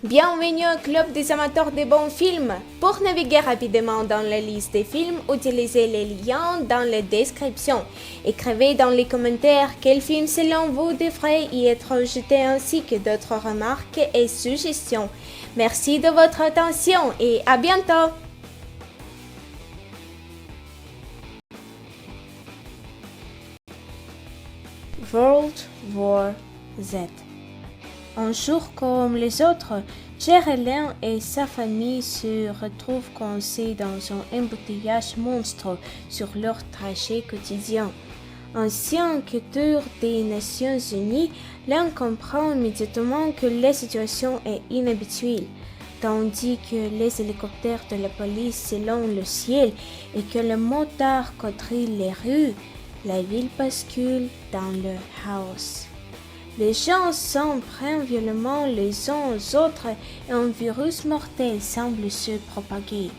Bienvenue au club des amateurs de bons films. Pour naviguer rapidement dans la liste des films, utilisez les liens dans la description. Écrivez dans les commentaires quel film selon vous devrait y être jeté ainsi que d'autres remarques et suggestions. Merci de votre attention et à bientôt. World War Z. Un jour comme les autres, Geraldine et sa famille se retrouvent coincés dans un embouteillage monstre sur leur trajet quotidien. Ancien enquêteur des Nations Unies, l'un comprend immédiatement que la situation est inhabituelle, tandis que les hélicoptères de la police s'élèvent le ciel et que le motard quadrille les rues, la ville bascule dans le chaos. Les gens s'en prennent violemment les uns aux autres et un virus mortel semble se propager.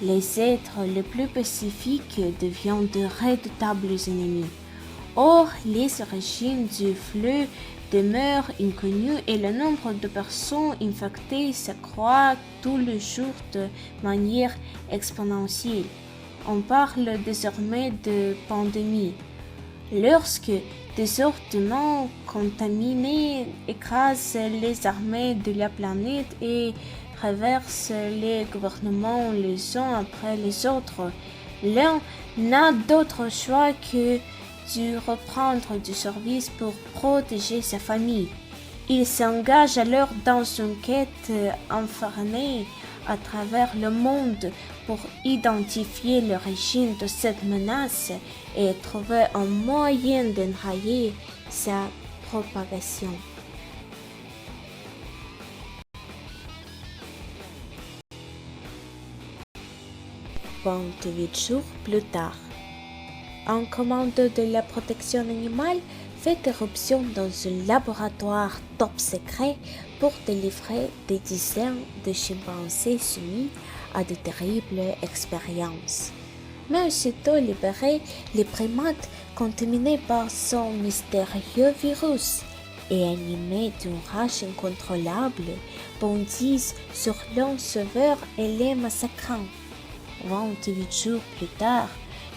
Les êtres les plus pacifiques deviennent de redoutables ennemis. Or, les origines du flux demeurent inconnues et le nombre de personnes infectées s'accroît tous les jours de manière exponentielle. On parle désormais de pandémie. Lorsque des ordures contaminés écrasent les armées de la planète et traversent les gouvernements les uns après les autres, l'un n'a d'autre choix que de reprendre du service pour protéger sa famille. Il s'engage alors dans une quête infernale à travers le monde pour identifier l'origine de cette menace et trouver un moyen d'enrayer sa propagation. 28 jours plus tard, un commando de la protection animale fait éruption dans un laboratoire top secret pour délivrer des dizaines de chimpanzés soumis à de terribles expériences. Mais aussitôt libérés, les primates, contaminés par son mystérieux virus et animés d'une rage incontrôlable, bondissent sur leurs sauveurs et les massacrant. 28 jours plus tard,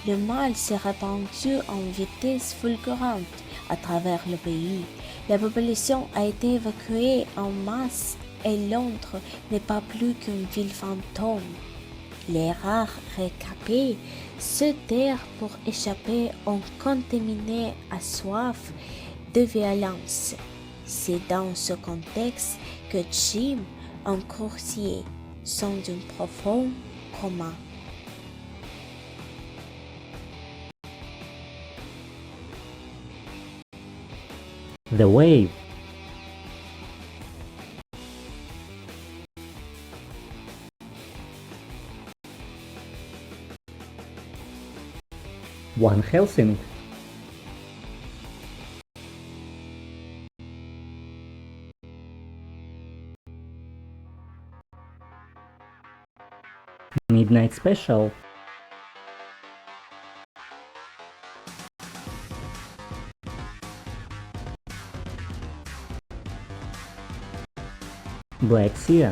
le mal s'est répandu en vitesse fulgurante à travers le pays. La population a été évacuée en masse et Londres n'est pas plus qu'une ville fantôme. Les rares rescapés se terrent pour échapper aux contaminés à soif de violence. C'est dans ce contexte que Jim, un coursier, sont d'un profond coma. The Wave. Van Helsing. Midnight Special. Black Sea.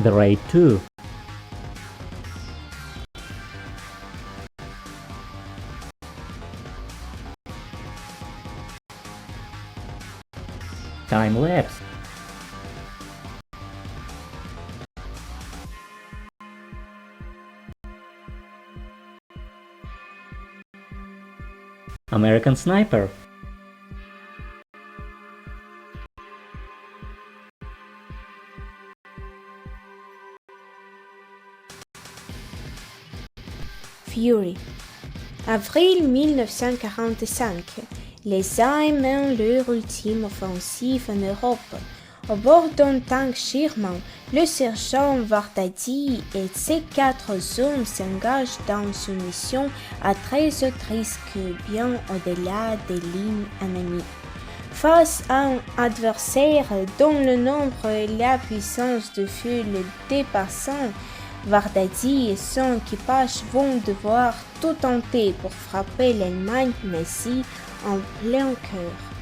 The Raid 2. Time Lapse. American Sniper. Fury. Avril 1945. Les Alliés mènent leur ultime offensive en Europe. Au bord d'un tank Sherman, le sergent Vardadi et ses 4 hommes s'engagent dans une mission à très haut risque bien au-delà des lignes ennemies. Face à un adversaire dont le nombre et la puissance de feu le dépassant, Vardadi et son équipage vont devoir tout tenter pour frapper l'Allemagne nazie en plein cœur.